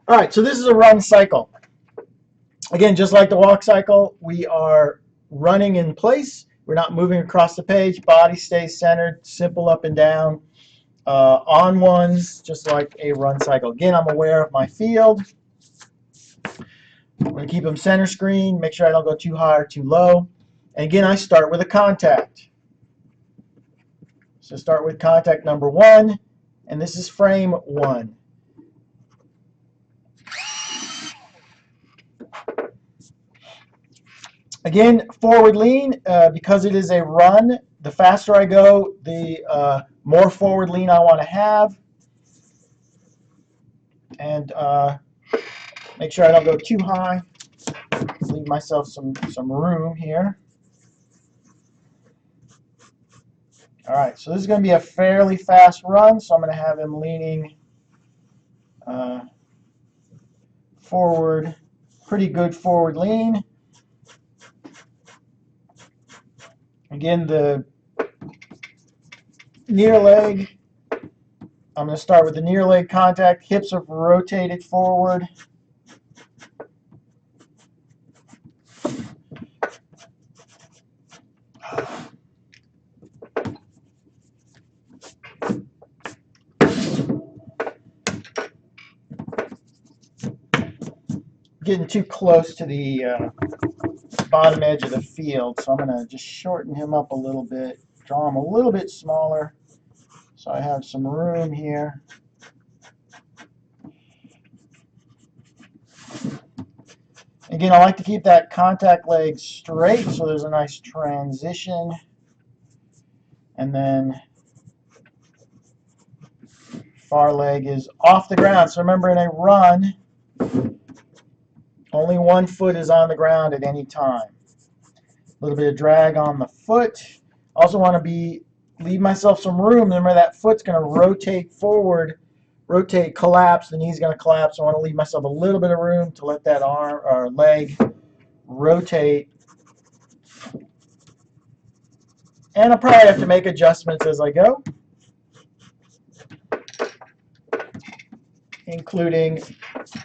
All right, so this is a run cycle. Again, just like the walk cycle, we are running in place. We're not moving across the page. Body stays centered, simple up and down. On ones, just like a run cycle. Again, I'm aware of my field. I'm going to keep them center screen, make sure I don't go too high or too low. And again, I start with a contact. So start with contact number 1, and this is frame 1. Again, forward lean, because it is a run, the faster I go, the more forward lean I want to have. And make sure I don't go too high. Leave myself some room here. All right, so this is going to be a fairly fast run, so I'm going to have him leaning forward, pretty good forward lean. Again, the near leg, I'm going to start with the near leg contact. Hips are rotated forward. Getting too close to the bottom edge of the field, so I'm going to just shorten him up a little bit, draw him a little bit smaller so I have some room here. Again, I like to keep that contact leg straight so there's a nice transition. And then far leg is off the ground. So remember, in a run, only one foot is on the ground at any time. A little bit of drag on the foot. Also want to leave myself some room. Remember, that foot's going to rotate forward, collapse. The knee's going to collapse. I want to leave myself a little bit of room to let that arm or leg rotate. And I'll probably have to make adjustments as I go, including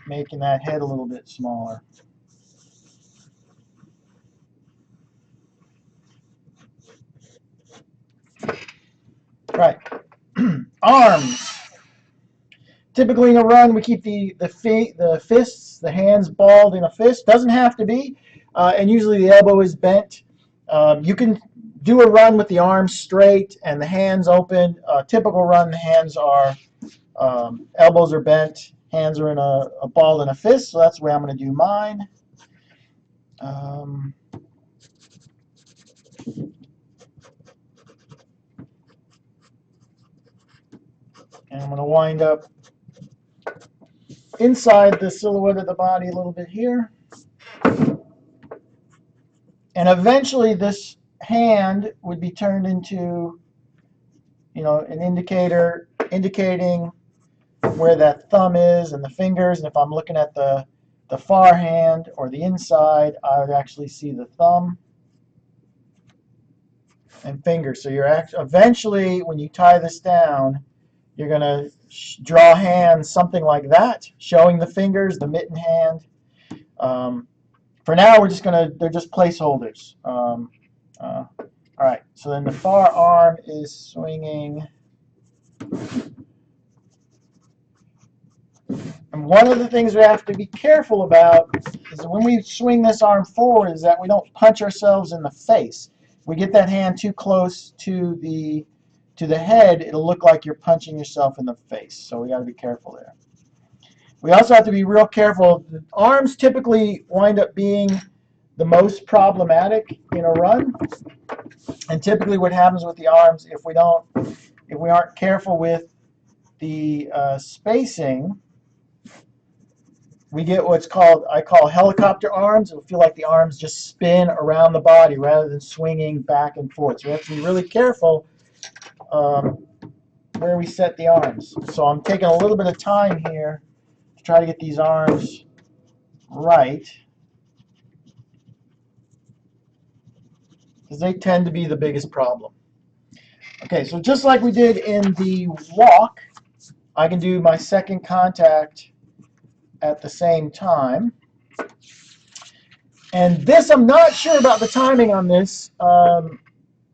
making that head a little bit smaller. Right. Arms. Typically in a run, we keep the fists, the hands balled in a fist. Doesn't have to be, and usually the elbow is bent. You can do a run with the arms straight and the hands open. Typical run, the hands are, elbows are bent, hands are in a ball in a fist, so that's the way I'm going to do mine. And I'm going to wind up inside the silhouette of the body a little bit here. And eventually this hand would be turned into, an indicator indicating where that thumb is and the fingers. And if I'm looking at the far hand or the inside, I would actually see the thumb and fingers. So you're eventually, when you tie this down, you're going to draw hands something like that, showing the fingers, the mitten hand. For now, they're just placeholders. All right, so then the far arm is swinging. And one of the things we have to be careful about is that when we swing this arm forward is that we don't punch ourselves in the face. If we get that hand too close to the head, it'll look like you're punching yourself in the face. So we got to be careful there. We also have to be real careful. The arms typically wind up being the most problematic in a run. And typically what happens with the arms, if we aren't careful with the spacing, we get what's I call helicopter arms. It'll feel like the arms just spin around the body rather than swinging back and forth. So we have to be really careful where we set the arms. So I'm taking a little bit of time here to try to get these arms right, because they tend to be the biggest problem. Okay, so just like we did in the walk, I can do my second contact at the same time. And this, I'm not sure about the timing on this.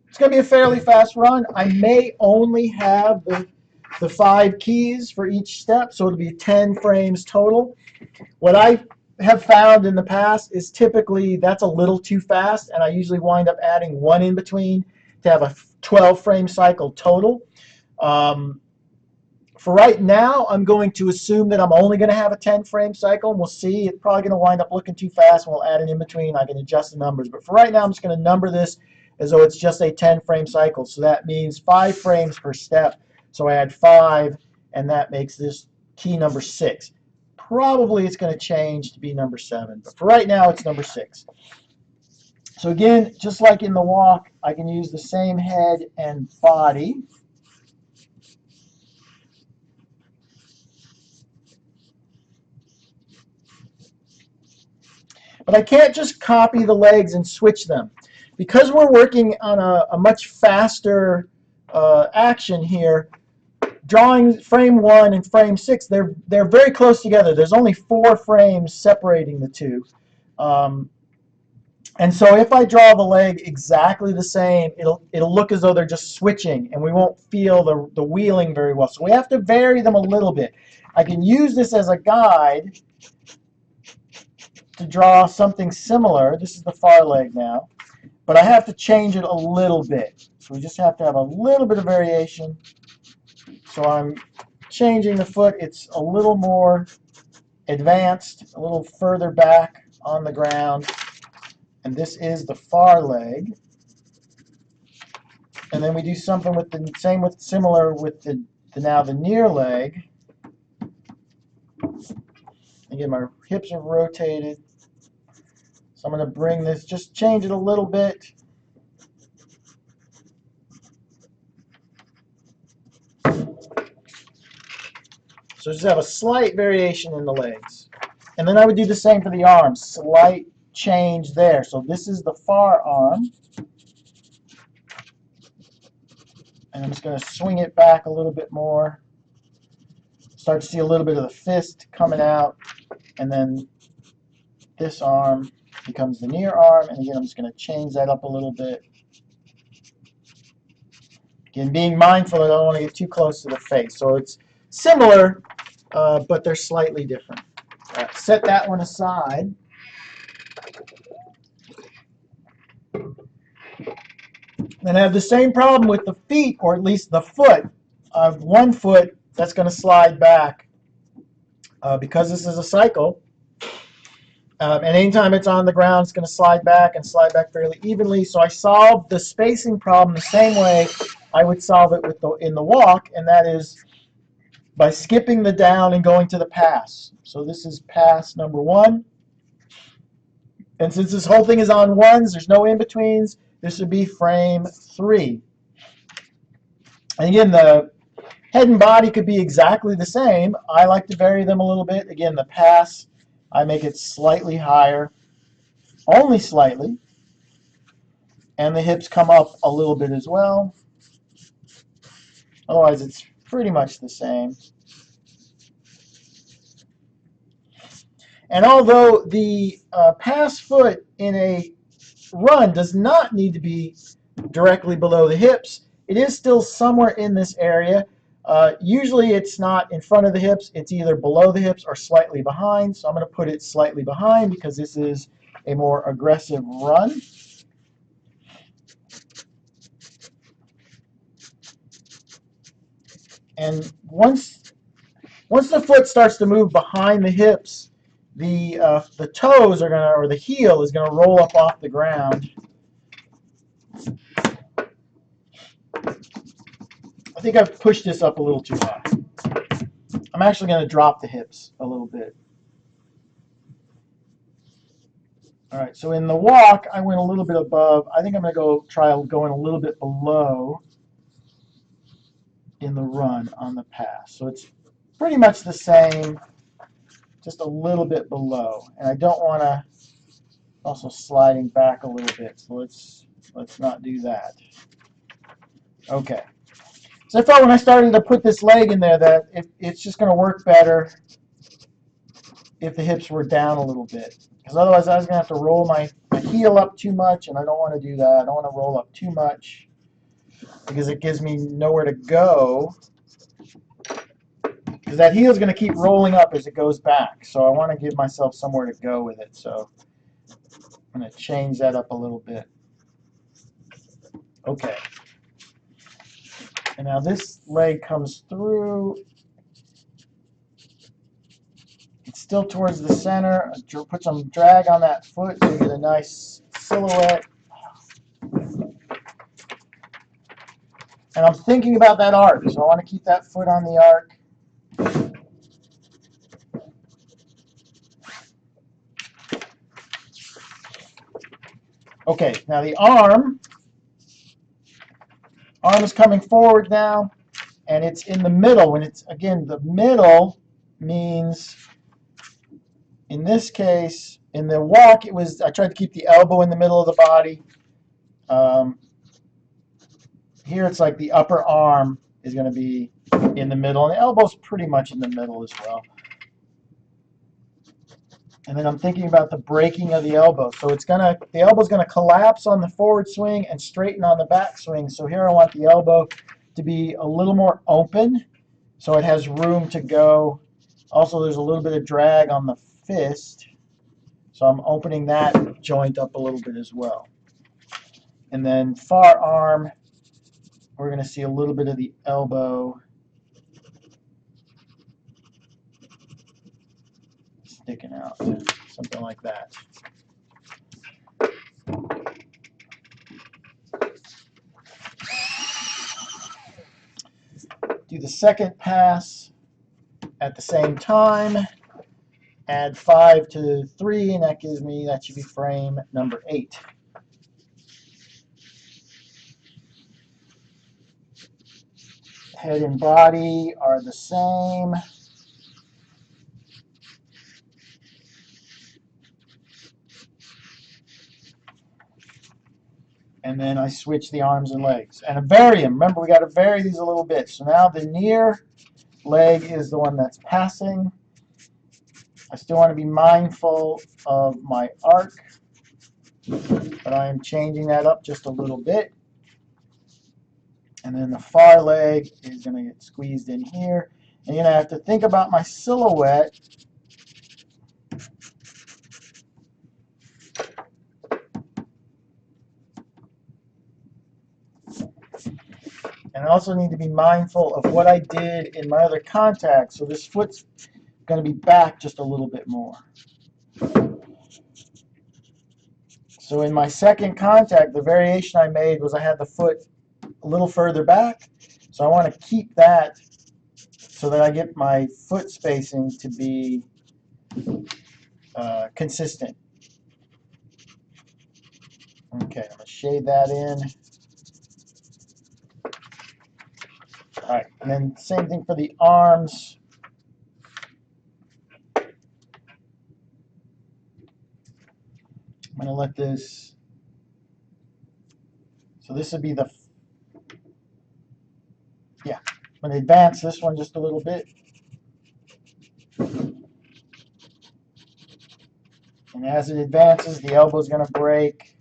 It's going to be a fairly fast run. I may only have the 5 keys for each step, so it'll be 10 frames total. What I have found in the past is typically that's a little too fast, and I usually wind up adding 1 in between to have a 12 frame cycle total. For right now, I'm going to assume that I'm only going to have a 10 frame cycle, and we'll see. It's probably going to wind up looking too fast, and we'll add an in between. I can adjust the numbers. But for right now, I'm just going to number this as though it's just a 10 frame cycle. So that means 5 frames per step. So I add 5, and that makes this key number 6. Probably it's going to change to be number 7, but for right now, it's number 6. So again, just like in the walk, I can use the same head and body. But I can't just copy the legs and switch them. Because we're working on a much faster action here, drawing frame 1 and frame 6, they're very close together. There's only 4 frames separating the two. And so if I draw the leg exactly the same, it'll look as though they're just switching, and we won't feel the wheeling very well. So we have to vary them a little bit. I can use this as a guide to draw something similar. This is the far leg now, but I have to change it a little bit. So we just have to have a little bit of variation. So I'm changing the foot. It's a little more advanced, a little further back on the ground. And this is the far leg. And then we do something with the similar with the near leg. Again, my hips are rotated. So I'm going to bring this, just change it a little bit. So just have a slight variation in the legs. And then I would do the same for the arms. Slight change there. So this is the far arm. And I'm just going to swing it back a little bit more. Start to see a little bit of the fist coming out. And then this arm becomes the near arm. And again, I'm just going to change that up a little bit. Again, being mindful that I don't want to get too close to the face. So it's similar, but they're slightly different. All right, set that one aside. Then I have the same problem with the feet, or at least the foot. I have one foot that's going to slide back because this is a cycle. And anytime it's on the ground, it's going to slide back and slide back fairly evenly. So I solved the spacing problem the same way I would solve it with in the walk, and that is by skipping the down and going to the pass. So this is pass number 1. And since this whole thing is on ones, there's no in-betweens, this would be frame 3. And again, the head and body could be exactly the same. I like to vary them a little bit. Again, the pass, I make it slightly higher, only slightly. And the hips come up a little bit as well. Otherwise, it's pretty much the same. And although the pass foot in a run does not need to be directly below the hips, it is still somewhere in this area. Usually it's not in front of the hips, it's either below the hips or slightly behind. So I'm going to put it slightly behind because this is a more aggressive run. And once the foot starts to move behind the hips, the toes are gonna, or the heel is gonna roll up off the ground. I think I've pushed this up a little too high. I'm actually gonna drop the hips a little bit. All right, so in the walk, I went a little bit above. I think I'm gonna try going a little bit below in the run on the pass. So it's pretty much the same, just a little bit below. And I don't want to also sliding back a little bit. So let's not do that. Okay. So I thought when I started to put this leg in there that it's just going to work better if the hips were down a little bit. Because otherwise I was going to have to roll my heel up too much, and I don't want to do that. I don't want to roll up too much because it gives me nowhere to go. Because that heel is going to keep rolling up as it goes back. So I want to give myself somewhere to go with it. So I'm going to change that up a little bit. Okay. And now this leg comes through. It's still towards the center. Put some drag on that foot so you get a nice silhouette. And I'm thinking about that arc, so I want to keep that foot on the arc. Okay, now the arm is coming forward now, and it's in the middle. When it's, again, the middle means, in this case, in the walk, I tried to keep the elbow in the middle of the body. Here it's like the upper arm is going to be in the middle, and the elbow's pretty much in the middle as well. And then I'm thinking about the breaking of the elbow. So the elbow's going to collapse on the forward swing and straighten on the back swing. So here I want the elbow to be a little more open so it has room to go. Also, there's a little bit of drag on the fist. So I'm opening that joint up a little bit as well. And then far arm, we're going to see a little bit of the elbow sticking out, something like that. Do the second pass at the same time. Add 5 to 3, and that should be frame number 8. Head and body are the same. And then I switch the arms and legs. And vary them. Remember, we got to vary these a little bit. So now the near leg is the one that's passing. I still want to be mindful of my arc, but I am changing that up just a little bit. And then the far leg is going to get squeezed in here. And you're going to have to think about my silhouette. And I also need to be mindful of what I did in my other contact. So this foot's going to be back just a little bit more. So in my second contact, the variation I made was I had the foot a little further back. So I want to keep that so that I get my foot spacing to be consistent. Okay, I'm going to shade that in. All right, and then same thing for the arms. I'm going to let this, so this would be I'm going to advance this one just a little bit. And as it advances, the elbow is going to break.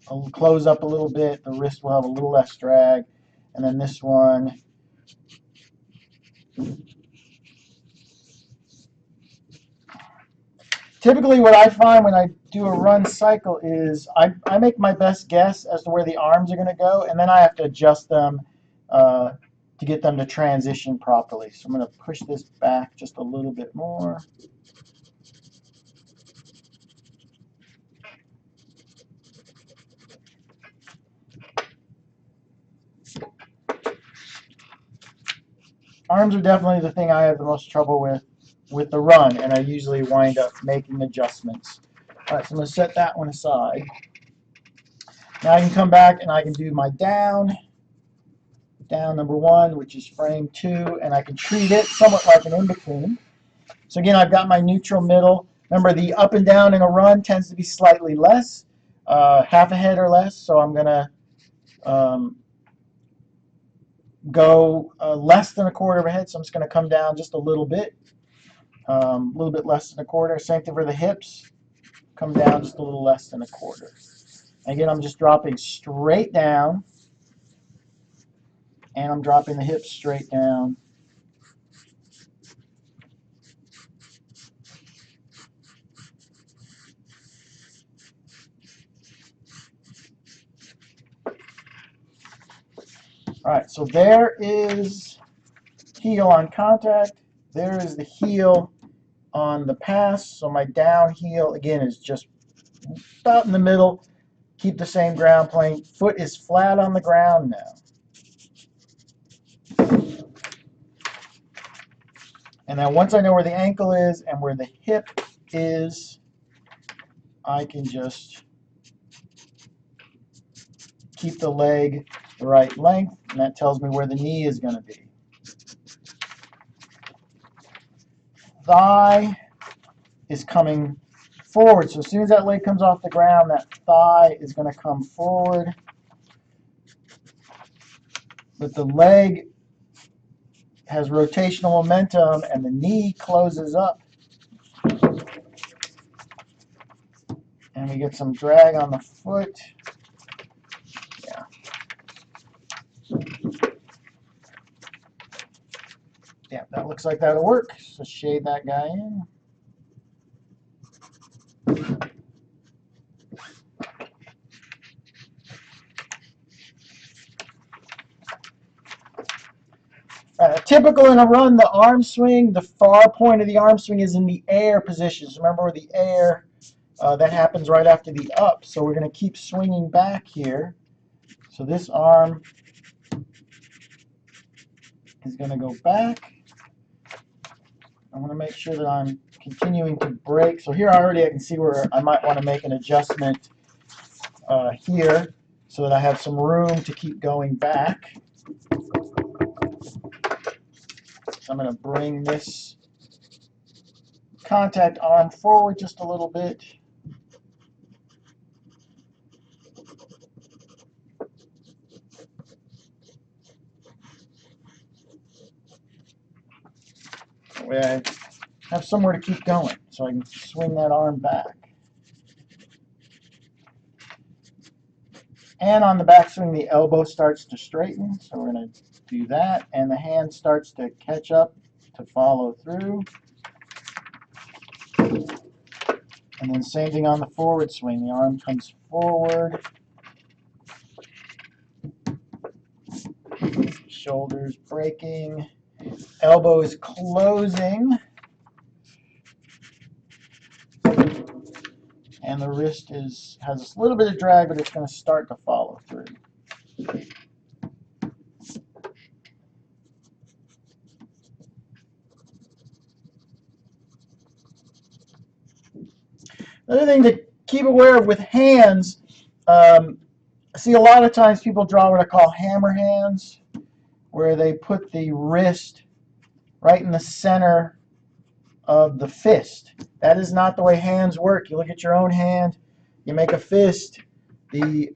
I'll close up a little bit. The wrist will have a little less drag. And then this one, typically what I find when I do a run cycle is I make my best guess as to where the arms are going to go, and then I have to adjust them to get them to transition properly. So I'm going to push this back just a little bit more. Arms are definitely the thing I have the most trouble with the run, and I usually wind up making adjustments. All right, so I'm going to set that one aside. Now I can come back and I can do my down number 1, which is frame 2, and I can treat it somewhat like an in-between. So again, I've got my neutral middle. Remember, the up and down in a run tends to be slightly less, half a head or less, so I'm going to go less than a quarter of a head, so I'm just going to come down just a little bit. a little bit less than a quarter. Same thing for the hips. Come down just a little less than a quarter. Again, I'm just dropping straight down, and I'm dropping the hips straight down. All right, so there is heel on contact. There is the heel on the pass. So my down heel, again, is just about in the middle. Keep the same ground plane. Foot is flat on the ground now. And then once I know where the ankle is and where the hip is, I can just keep the leg the right length, and that tells me where the knee is going to be. Thigh is coming forward. So as soon as that leg comes off the ground, that thigh is going to come forward. But the leg has rotational momentum and the knee closes up. And we get some drag on the foot. Yeah. Yeah, that looks like that'll work. So shade that guy in. Typical in a run, the arm swing, the far point of the arm swing is in the air position. So remember the air, that happens right after the up. So we're going to keep swinging back here. So this arm is going to go back. I want to make sure that I'm continuing to break. So here already I can see where I might want to make an adjustment here so that I have some room to keep going back. So I'm going to bring this contact arm forward just a little bit. That way I have somewhere to keep going so I can swing that arm back. And on the backswing, the elbow starts to straighten, so we're going to do that, and the hand starts to catch up to follow through. And then same thing on the forward swing. The arm comes forward, shoulders breaking, elbow is closing, and the wrist has a little bit of drag, but it's going to start to follow through. Another thing to keep aware of with hands, I see a lot of times people draw what I call hammer hands, where they put the wrist right in the center of the fist. That is not the way hands work. You look at your own hand, you make a fist, the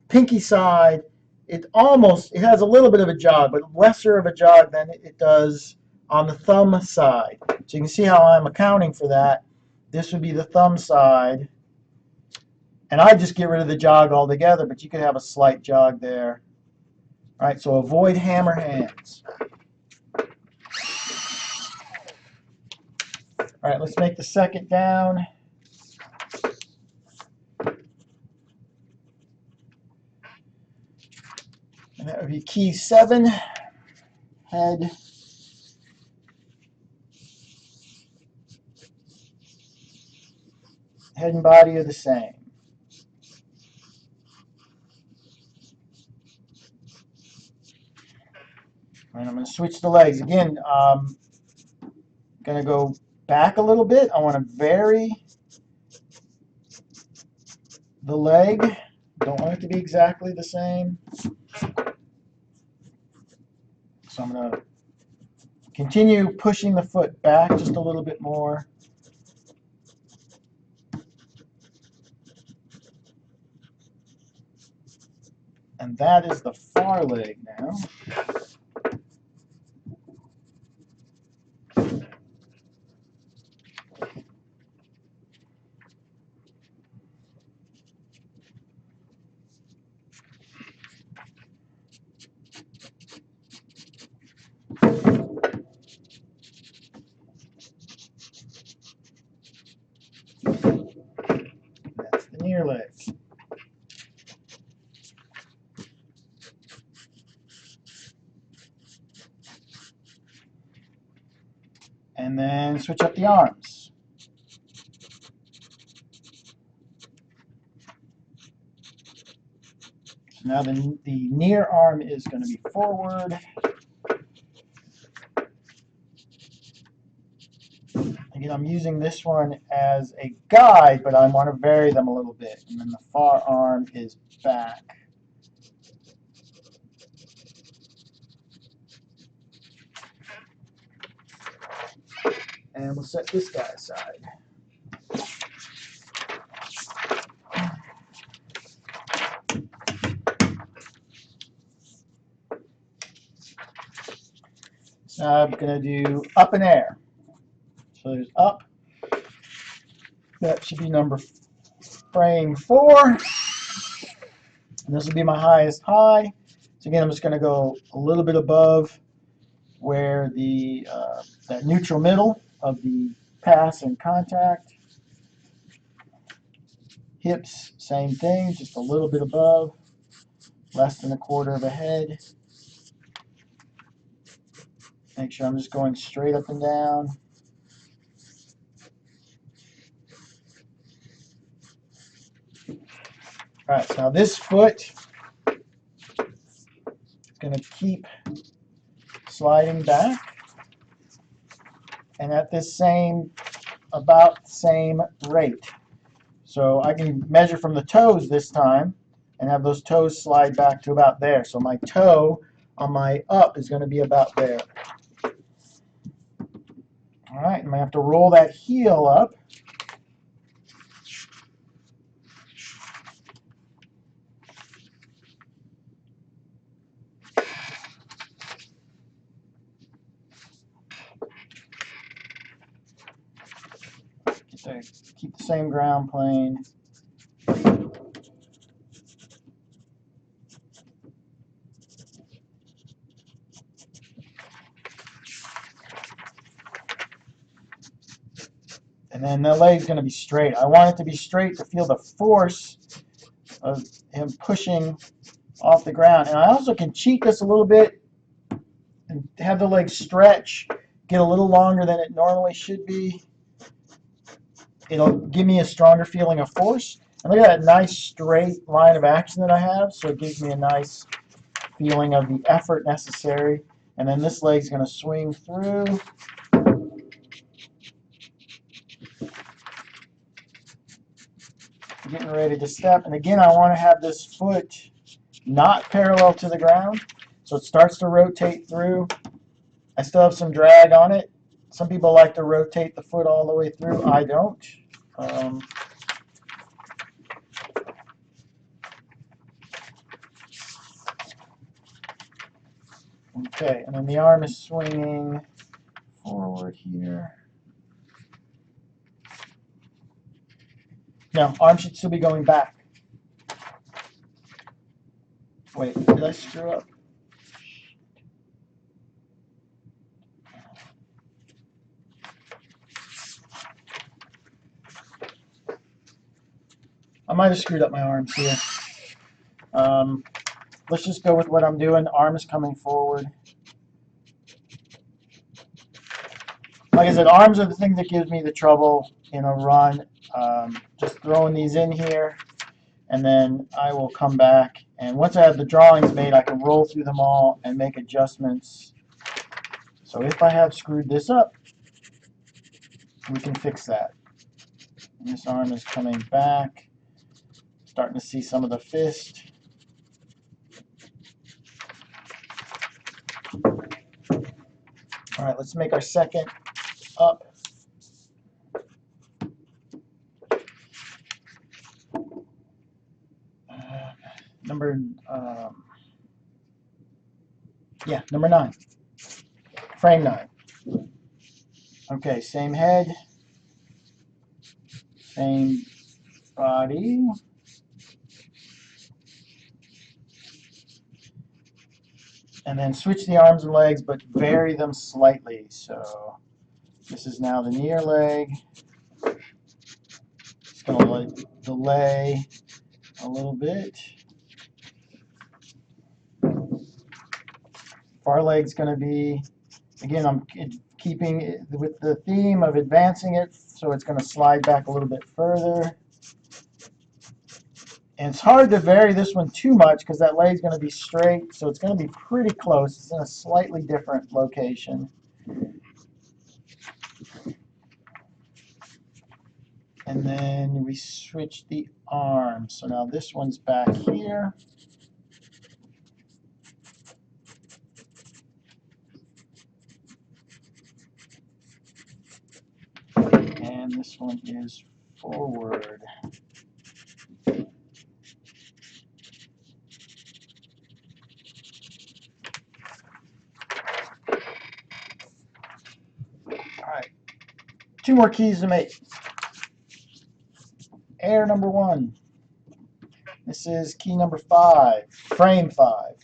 pinky side, it has a little bit of a jog, but lesser of a jog than it does on the thumb side. So you can see how I'm accounting for that. This would be the thumb side. And I just get rid of the jog altogether, but you could have a slight jog there. All right, so avoid hammer hands. All right, let's make the second down. And that would be key 7, head. Head and body are the same. And I'm going to switch the legs. Again, I'm going to go back a little bit. I want to vary the leg. Don't want it to be exactly the same. So I'm going to continue pushing the foot back just a little bit more. And that is the far leg now. near leg. And then switch up the arms. So now the near arm is going to be forward. Again, I'm using this one as a guide, but I want to vary them a little bit. And then the far arm is back. And we'll set this guy aside. Now I'm going to do up and air. So there's up. That should be number frame 4. And this will be my highest high. So again, I'm just going to go a little bit above where the that neutral middle of the pass and contact. Hips, same thing, just a little bit above, less than 1/4 of a head. Make sure I'm just going straight up and down. All right, so now this foot is going to keep sliding back, and at this about the same rate. So I can measure from the toes this time and have those toes slide back to about there. So my toe on my up is going to be about there. All right, I'm going to have to roll that heel up. Keep the same ground plane. And then the leg's going to be straight. I want it to be straight to feel the force of him pushing off the ground. And I also can cheat this a little bit and have the leg stretch, get a little longer than it normally should be. It'll give me a stronger feeling of force. And look at that nice straight line of action that I have. So it gives me a nice feeling of the effort necessary. And then this leg's going to swing through. Getting ready to step. And again, I want to have this foot not parallel to the ground. So it starts to rotate through. I still have some drag on it. Some people like to rotate the foot all the way through. I don't. Okay, and then the arm is swinging forward here. No, arm should still be going back. Wait, did I screw up? I might have screwed up my arms here. Let's just go with what I'm doing. Arm is coming forward. Like I said, arms are the thing that gives me the trouble in a run. Just throwing these in here, and then I will come back. And once I have the drawings made, I can roll through them all and make adjustments. So if I have screwed this up, we can fix that. And this arm is coming back. Starting to see some of the fist. All right, let's make our second up. Number 9. Frame 9. Okay, same head, same body. And then switch the arms and legs, but vary them slightly. So this is now the near leg. It's going to delay a little bit. Far leg's going to be, again, I'm keeping it with the theme of advancing it, so it's going to slide back a little bit further. And it's hard to vary this one too much because that leg's going to be straight, so it's going to be pretty close. It's in a slightly different location. And then we switch the arm. So now this one's back here. And this one is forward. All right, 2 more keys to make. Air number 1. This is key number 5, frame 5.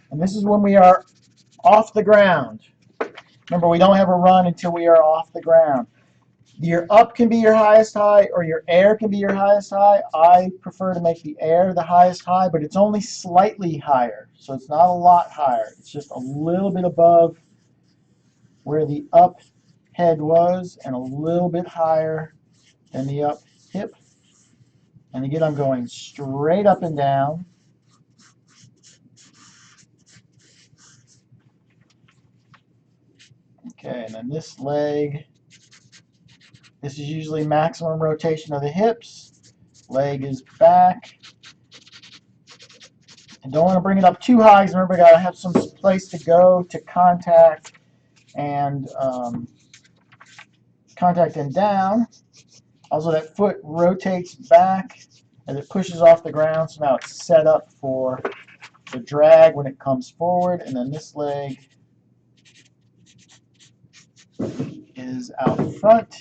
And this is when we are off the ground. Remember, we don't have a run until we are off the ground. Your up can be your highest high, or your air can be your highest high. I prefer to make the air the highest high, but it's only slightly higher. So it's not a lot higher. It's just a little bit above where the up head was and a little bit higher than the up hip. And again, I'm going straight up and down. Okay, and then this leg, this is usually maximum rotation of the hips. Leg is back. And don't want to bring it up too high because remember, got to have some place to go to contact and down. Also, that foot rotates back as it pushes off the ground, so now it's set up for the drag when it comes forward. And then this leg is out front.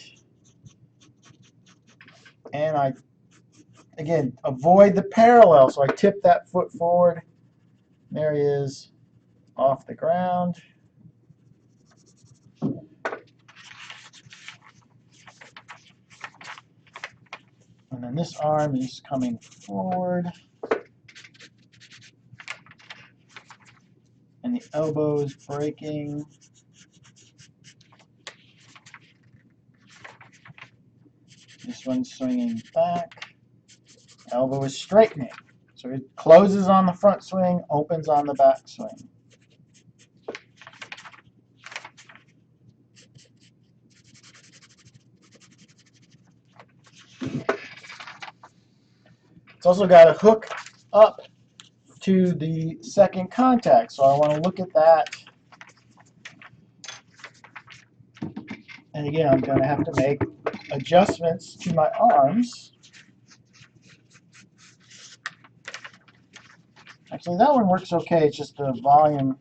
And I, again, avoid the parallel, so I tip that foot forward. There he is, off the ground. And then this arm is coming forward. And the elbow is breaking. This one's swinging back. Elbow is straightening. So it closes on the front swing, opens on the back swing. It's also got a hook up to the second contact, so I want to look at that. And again, I'm going to have to make adjustments to my arms. Actually, that one works okay. It's just the volume.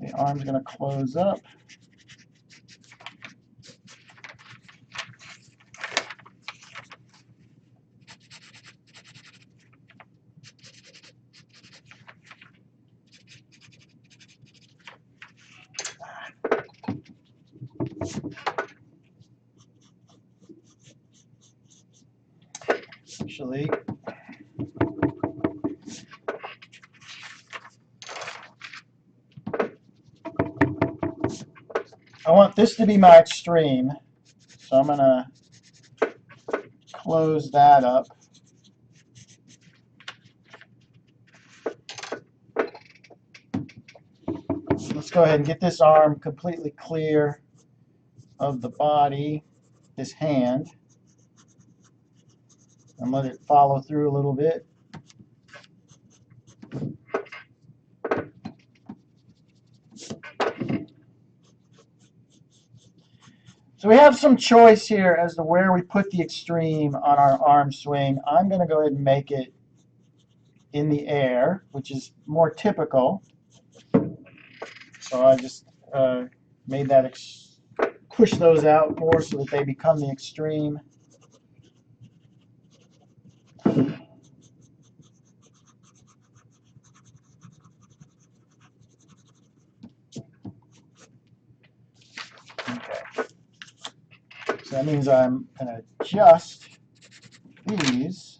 The arm's going to close up. Actually, I want this to be my extreme, so I'm going to close that up. Let's go ahead and get this arm completely clear of the body, this hand, and let it follow through a little bit. So we have some choice here as to where we put the extreme on our arm swing. I'm going to go ahead and make it in the air, which is more typical. So I just made that push those out more so that they become the extreme. Okay. So that means I'm going to adjust these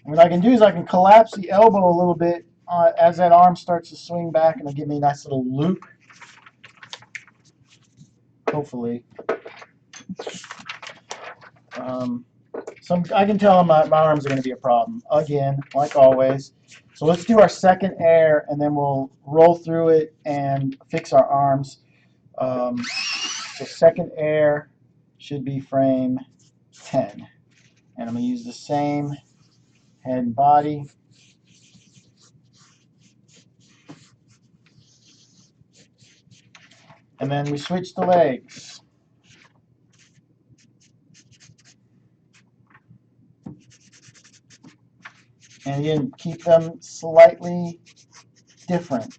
what I can do is I can collapse the elbow a little bit as that arm starts to swing back, and it'll give me a nice little loop, hopefully. I can tell my arms are going to be a problem, again, like always. So let's do our second air, and then we'll roll through it and fix our arms. So second air should be frame 10. And I'm going to use the same head and body. And then we switch the legs. And again, keep them slightly different.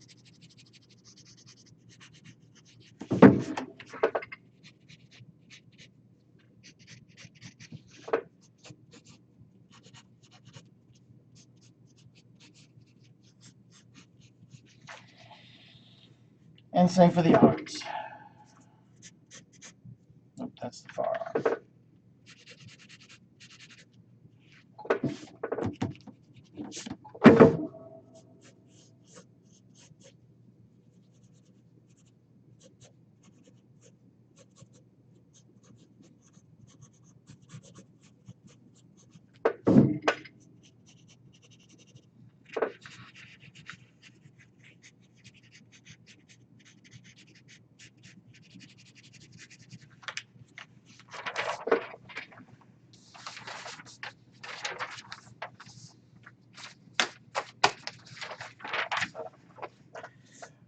And same for the arms. Nope, that's the far arm.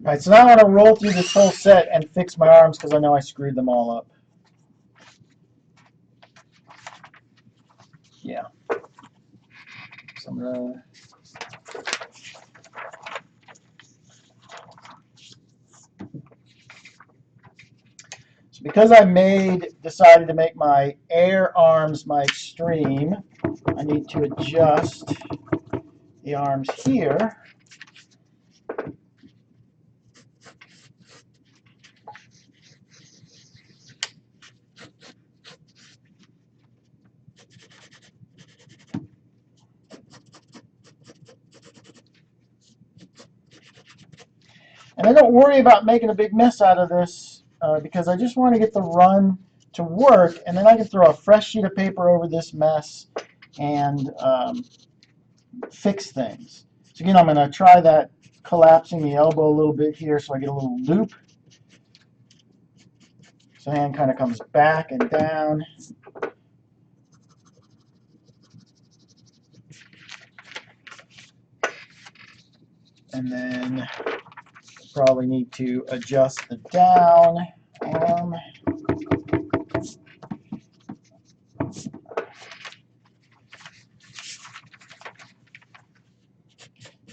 All right, so now I want to roll through this whole set and fix my arms because I know I screwed them all up. Yeah. So I'm gonna because I decided to make my air arms my extreme, I need to adjust the arms here. And I don't worry about making a big mess out of this because I just want to get the run to work, and then I can throw a fresh sheet of paper over this mess and fix things. So again, I'm going to try that collapsing the elbow a little bit here so I get a little loop. So the hand kind of comes back and down. And then probably need to adjust the down arm.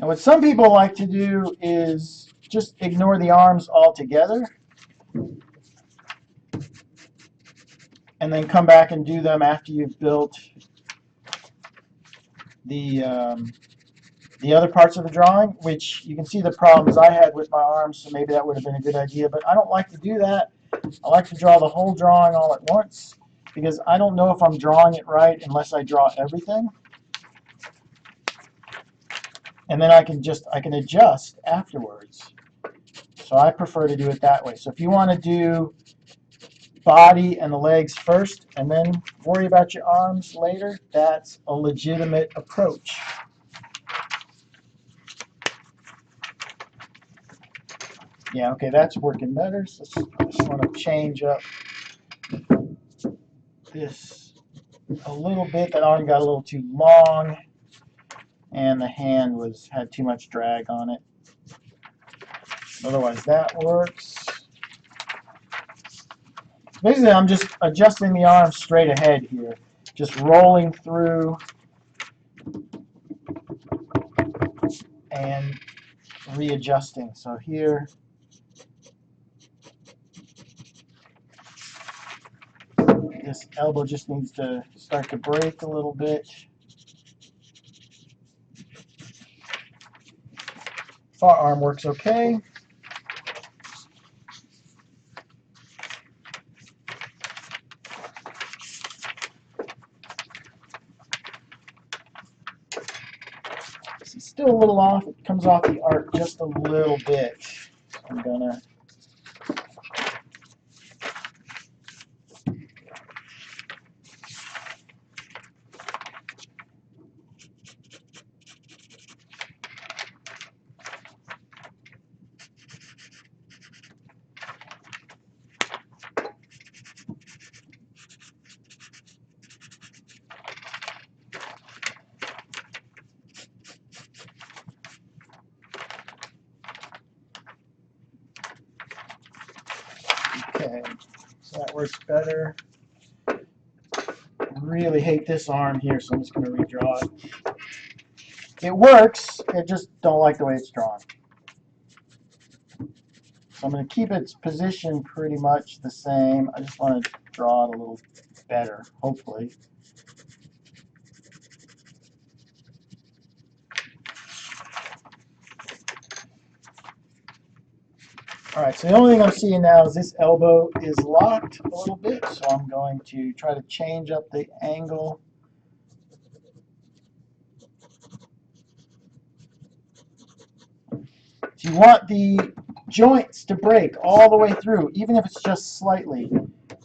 Now what some people like to do is just ignore the arms altogether and then come back and do them after you've built the other parts of the drawing, which you can see the problems I had with my arms, so maybe that would have been a good idea, but I don't like to do that. I like to draw the whole drawing all at once because I don't know if I'm drawing it right unless I draw everything. And then I can adjust afterwards. So I prefer to do it that way. So if you want to do body and the legs first and then worry about your arms later, that's a legitimate approach. Yeah, okay, that's working better. So I just want to change up this a little bit. That arm got a little too long, and the hand had too much drag on it. Otherwise, that works. Basically, I'm just adjusting the arm straight ahead here, just rolling through and readjusting. So here, this elbow just needs to start to break a little bit. Far arm works okay. It's still a little off. It comes off the arc just a little bit. So I'm gonna okay. So that works better. I really hate this arm here, so I'm just gonna redraw it. It works. I just don't like the way it's drawn. So I'm going to keep its position pretty much the same. I just want to draw it a little better, hopefully. All right, so the only thing I'm seeing now is this elbow is locked a little bit, so I'm going to try to change up the angle. So you want the joints to break all the way through, even if it's just slightly.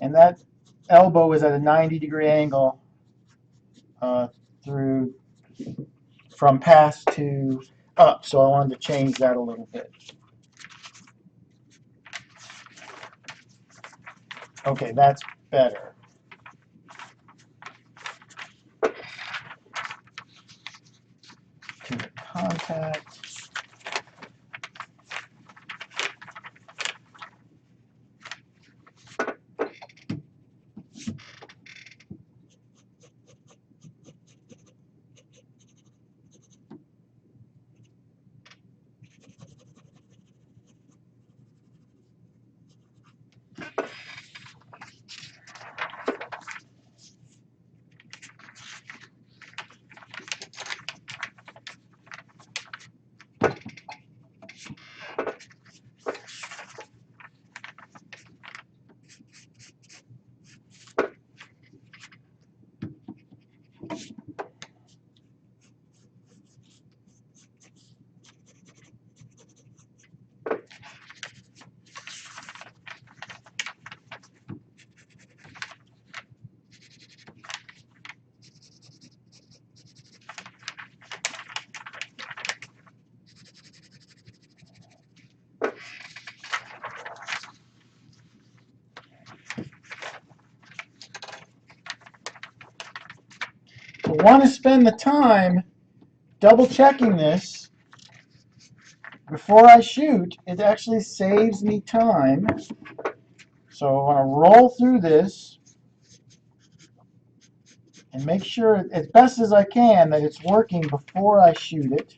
And that elbow is at a 90-degree angle through from pass to up, so I wanted to change that a little bit. Okay, that's better. To the contact. I want to spend the time double checking this before I shoot. It actually saves me time. So I want to roll through this and make sure as best as I can that it's working before I shoot it.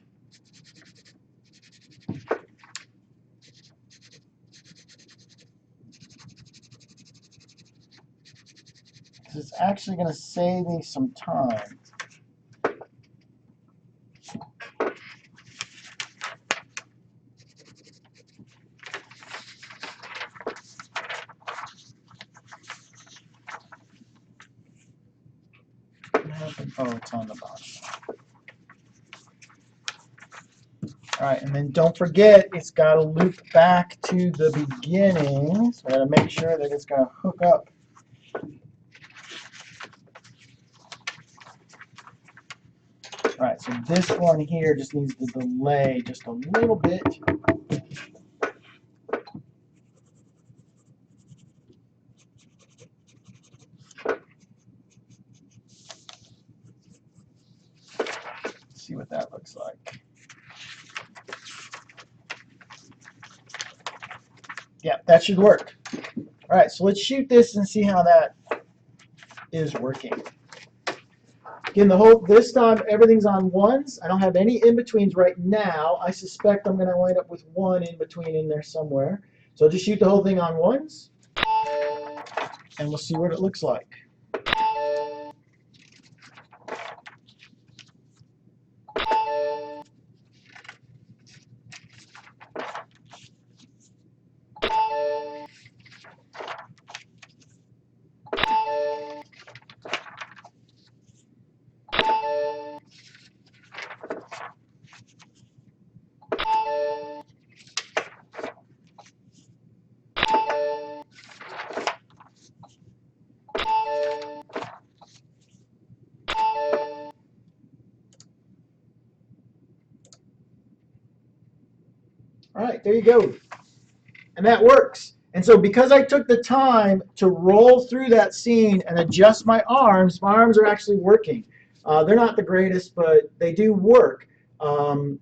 It's actually going to save me some time. Oh, it's on the bottom. All right, and then don't forget, it's got to loop back to the beginning. So I got to make sure that it's going to hook up. All right, so this one here just needs to delay just a little bit. See what that looks like. Yeah, that should work. All right, so let's shoot this and see how that is working. Again, this time everything's on ones. I don't have any in-betweens right now. I suspect I'm going to wind up with one in-between in there somewhere. So I'll just shoot the whole thing on ones, and we'll see what it looks like. All right, there you go. And that works. And so because I took the time to roll through that scene and adjust my arms are actually working. They're not the greatest, but they do work. And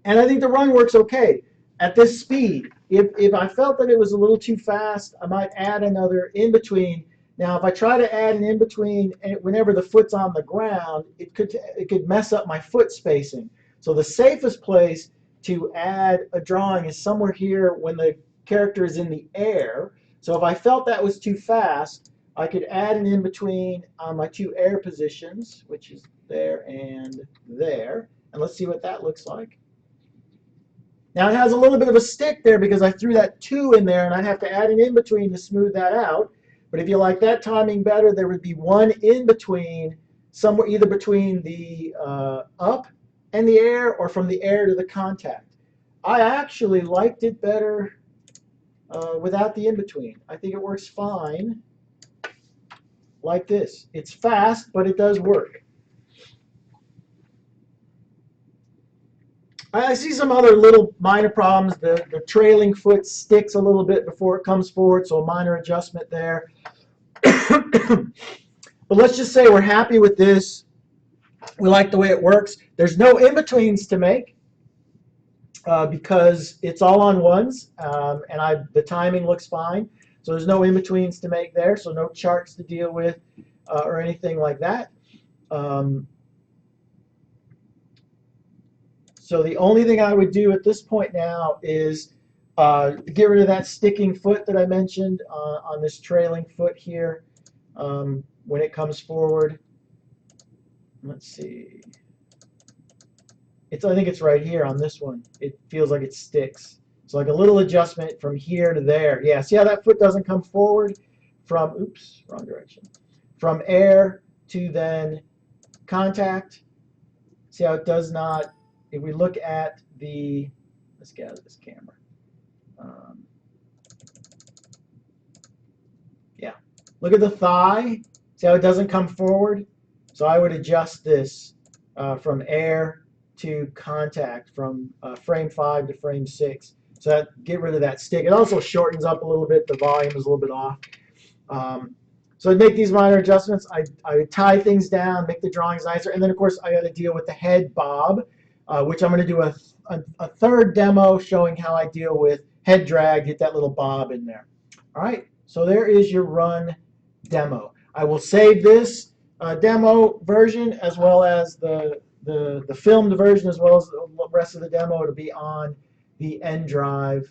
I think the run works okay at this speed. If I felt that it was a little too fast, I might add another in between. Now, if I try to add an in between whenever the foot's on the ground, it could mess up my foot spacing. So the safest place to add a drawing is somewhere here when the character is in the air. So if I felt that was too fast, I could add an in between on my two air positions, which is there and there. And let's see what that looks like. Now it has a little bit of a stick there because I threw that 2 in there and I'd have to add an in between to smooth that out. But if you like that timing better, there would be one in between, somewhere either between the up and the air or from the air to the contact. I actually liked it better without the in between. I think it works fine like this. It's fast, but it does work. I see some other little minor problems. The trailing foot sticks a little bit before it comes forward, so a minor adjustment there. But let's just say we're happy with this. We like the way it works. There's no in-betweens to make because it's all on ones, and the timing looks fine. So there's no in-betweens to make there, so no charts to deal with or anything like that. So the only thing I would do at this point now is get rid of that sticking foot that I mentioned on this trailing foot here when it comes forward. Let's see. I think it's right here on this one. It feels like it sticks. So like a little adjustment from here to there. Yeah, see how that foot doesn't come forward from, oops, wrong direction. From air to then contact. See how it does not. If we look at let's get out of this camera. Yeah, look at the thigh. See how it doesn't come forward? So I would adjust this from air to contact, from frame 5 to frame 6. So get rid of that stick. It also shortens up a little bit. The volume is a little bit off. So I'd make these minor adjustments. I would tie things down, make the drawings nicer. And then, of course, I got to deal with the head bob, which I'm going to do a third demo showing how I deal with head drag, get that little bob in there. All right, so there is your run demo. I will save this demo version as well as the filmed version as well as the rest of the demo to be on the N drive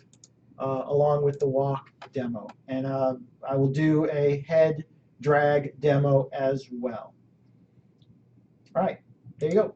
along with the walk demo. And I will do a head drag demo as well. All right, there you go.